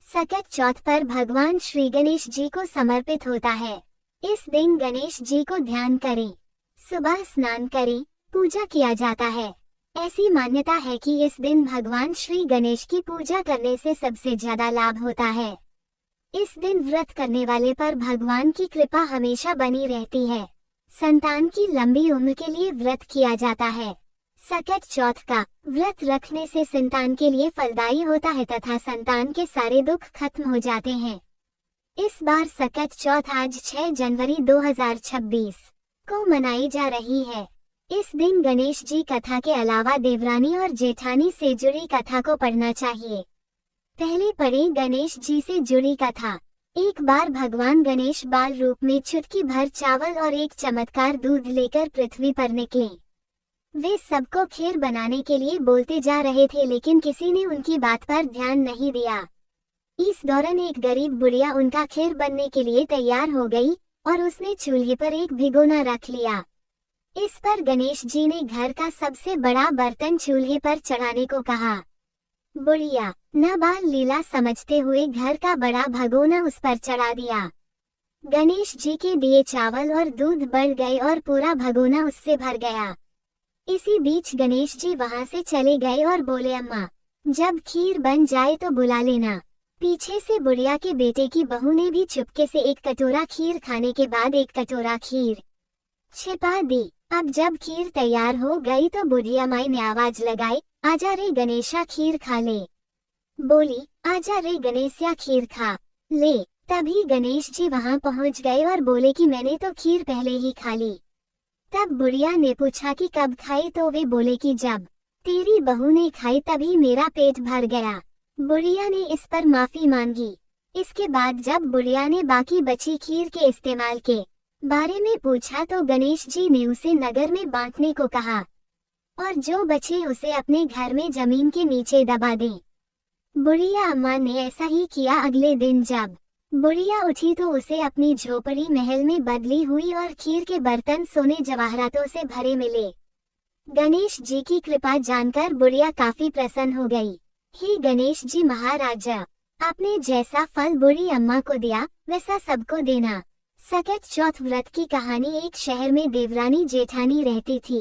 सकट चौथ पर भगवान श्री गणेश जी को समर्पित होता है। इस दिन गणेश जी को ध्यान करें, सुबह स्नान करें, पूजा किया जाता है। ऐसी मान्यता है कि इस दिन भगवान श्री गणेश की पूजा करने से सबसे ज्यादा लाभ होता है। इस दिन व्रत करने वाले पर भगवान की कृपा हमेशा बनी रहती है। संतान की लंबी उम्र के लिए व्रत किया जाता है। सकट चौथ का व्रत रखने से संतान के लिए फलदायी होता है तथा संतान के सारे दुख खत्म हो जाते हैं। इस बार सकट चौथ आज 6 जनवरी 2026 को मनाई जा रही है। इस दिन गणेश जी कथा के अलावा देवरानी और जेठानी से जुड़ी कथा को पढ़ना चाहिए। पहले पढ़ें गणेश जी से जुड़ी कथा। एक बार भगवान गणेश बाल रूप में चुटकी भर चावल और एक चमत्कार दूध लेकर पृथ्वी पर निकले। वे सबको खीर बनाने के लिए बोलते जा रहे थे, लेकिन किसी ने उनकी बात पर ध्यान नहीं दिया। इस दौरान एक गरीब बुढ़िया उनका खीर बनने के लिए तैयार हो गई और उसने चूल्हे पर एक भिगोना रख लिया। इस पर गणेश जी ने घर का सबसे बड़ा बर्तन चूल्हे पर चढ़ाने को कहा। बुढ़िया न बाल लीला समझते हुए घर का बड़ा भगोना उस पर चढ़ा दिया। गणेश जी के दिए चावल और दूध बढ़ गए और पूरा भगोना उससे भर गया। इसी बीच गणेश जी वहां से चले गए और बोले, अम्मा जब खीर बन जाए तो बुला लेना। पीछे से बुढ़िया के बेटे की बहू ने भी चुपके से एक कटोरा खीर खाने के बाद एक कटोरा खीर छिपा दी। अब जब खीर तैयार हो गई तो बुढ़िया माई ने आवाज लगाई, आजा रे गणेशा खीर खा ले। बोली, आजा रे गणेशया खीर खा ले। तभी गणेश जी वहां पहुंच गए और बोले कि मैंने तो खीर पहले ही खा ली। तब बुढ़िया ने पूछा कि कब खाई, तो वे बोले कि जब तेरी बहू ने खाई तभी मेरा पेट भर गया। बुढ़िया ने इस पर माफी मांगी। इसके बाद जब बुढ़िया ने बाकी बची खीर के इस्तेमाल के बारे में पूछा तो गणेश जी ने उसे नगर में बांटने को कहा और जो बचे उसे अपने घर में जमीन के नीचे दबा दें। बुढ़िया अम्मा ने ऐसा ही किया। अगले दिन जब बुढ़िया उठी तो उसे अपनी झोपड़ी महल में बदली हुई और खीर के बर्तन सोने जवाहरातों से भरे मिले। गणेश जी की कृपा जानकर बुढ़िया काफी प्रसन्न हो गई। हे गणेश जी महाराजा, आपने जैसा फल बूढ़ी अम्मा को दिया वैसा सबको देना। सकट चौथ व्रत की कहानी। एक शहर में देवरानी जेठानी रहती थी।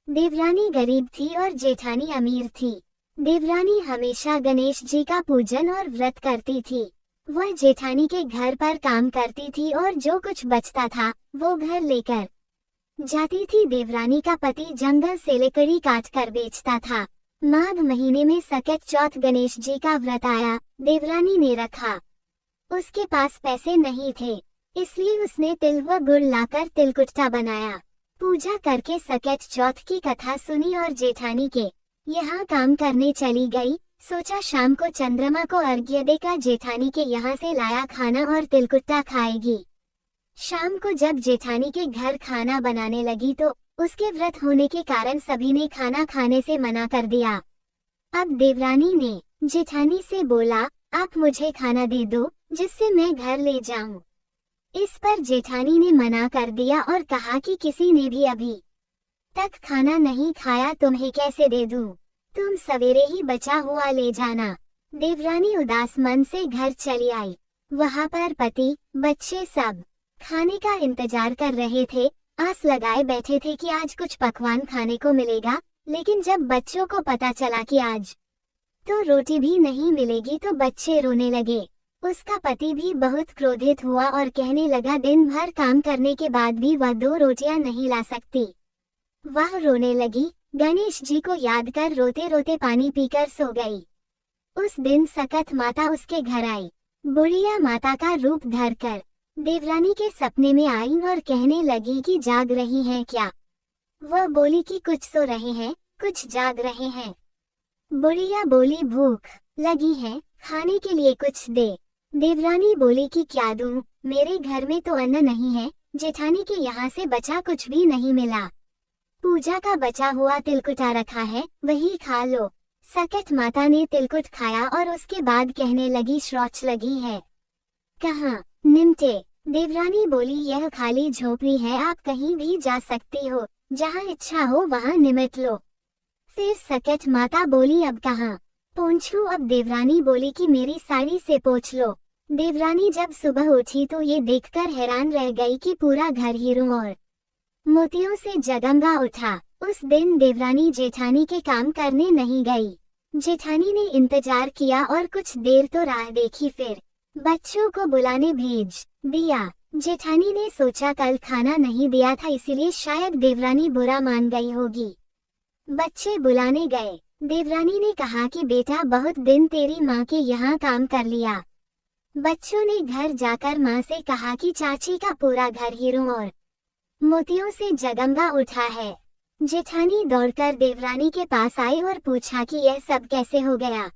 देवरानी गरीब थी और जेठानी अमीर थी। देवरानी हमेशा गणेश जी का पूजन और व्रत करती थी। वह जेठानी के घर पर काम करती थी और जो कुछ बचता था वो घर लेकर जाती थी। देवरानी का पति जंगल से लकड़ी काट कर बेचता था। माघ महीने में सकट चौथ गणेश जी का व्रत आया। देवरानी ने रखा। उसके पास पैसे नहीं थे, इसलिए उसने तिल व गुड़ लाकर तिलकुट्टा बनाया। पूजा करके सकट चौथ की कथा सुनी और जेठानी के यहाँ काम करने चली गई। सोचा शाम को चंद्रमा को अर्घ्य देकर जेठानी के यहाँ से लाया खाना और तिलकुट्टा खाएगी। शाम को जब जेठानी के घर खाना बनाने लगी तो उसके व्रत होने के कारण सभी ने खाना खाने से मना कर दिया। अब देवरानी ने जेठानी से बोला, आप मुझे खाना दे दो जिससे मैं घर ले जाऊं। इस पर जेठानी ने मना कर दिया और कहा कि किसी ने भी अभी तक खाना नहीं खाया, तुम्हें कैसे दे दूं? तुम सवेरे ही बचा हुआ ले जाना। देवरानी उदास मन से घर चली आई। वहां पर पति बच्चे सब खाने का इंतजार कर रहे थे। आस लगाए बैठे थे कि आज कुछ पकवान खाने को मिलेगा, लेकिन जब बच्चों को पता चला कि आज तो रोटी भी नहीं मिलेगी तो बच्चे रोने लगे। उसका पति भी बहुत क्रोधित हुआ और कहने लगा, दिन भर काम करने के बाद भी वह 2 रोटियां नहीं ला सकती। वह रोने लगी। गणेश जी को याद कर रोते रोते पानी पीकर सो गई। उस दिन सकट माता उसके घर आई। बुढ़िया माता का रूप धरकर देवरानी के सपने में आई और कहने लगी कि जाग रही हैं क्या? वह बोली कि कुछ सो रहे हैं, कुछ जाग रहे हैं। बुढ़िया बोली, भूख लगी है, खाने के लिए कुछ दे। देवरानी बोली कि क्या दूं, मेरे घर में तो अन्न नहीं है, जेठानी के यहाँ से बचा कुछ भी नहीं मिला। पूजा का बचा हुआ तिलकुटा रखा है, वही खा लो। सकट माता ने तिलकुट खाया और उसके बाद कहने लगी, शौच लगी है। कहाँ निमटे? देवरानी बोली, यह खाली झोपड़ी है, आप कहीं भी जा सकती हो, जहाँ इच्छा हो वहाँ निमट लो। फिर सकट माता बोली, अब कहाँ पोंछू। अब देवरानी बोली कि मेरी साड़ी से पोंछ लो। देवरानी जब सुबह उठी तो ये देखकर हैरान रह गई कि पूरा घर हीरों और मोतियों से जगमगा उठा। उस दिन देवरानी जेठानी के काम करने नहीं गई। जेठानी ने इंतजार किया और कुछ देर तो राह देखी, फिर बच्चों को बुलाने भेज दिया। जेठानी ने सोचा कल खाना नहीं दिया था इसलिए शायद देवरानी बुरा मान गई होगी। बच्चे बुलाने गए। देवरानी ने कहा कि बेटा बहुत दिन तेरी माँ के यहाँ काम कर लिया। बच्चों ने घर जाकर माँ से कहा कि चाची का पूरा घर हीरों और मोतियों से जगमगा उठा है। जेठानी दौड़कर देवरानी के पास आई और पूछा कि यह सब कैसे हो गया।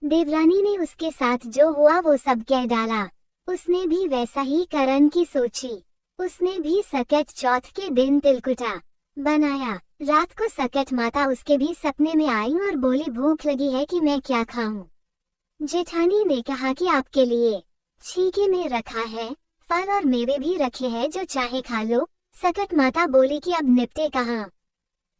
देवरानी ने उसके साथ जो हुआ वो सब कह डाला। उसने भी वैसा ही करने की सोची। उसने भी सकट चौथ के दिन तिलकुटा बनाया। रात को सकट माता उसके भी सपने में आई और बोली भूख लगी है कि मैं क्या खाऊं। जेठानी ने कहा कि आपके लिए छीके में रखा है, फल और मेवे भी रखे हैं, जो चाहे खा लो। सकट माता बोली कि अब निपटे कहाँ।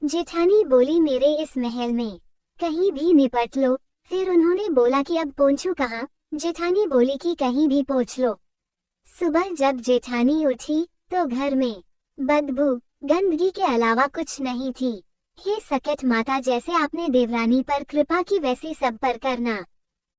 जेठानी बोली मेरे इस महल में कहीं भी निपट लो। फिर उन्होंने बोला कि अब पोंछू कहाँ। जेठानी बोली कि कहीं भी पोंछ लो। सुबह जब जेठानी उठी तो घर में बदबू गंदगी के अलावा कुछ नहीं थी। हे सकट माता, जैसे आपने देवरानी पर कृपा की वैसे सब पर करना।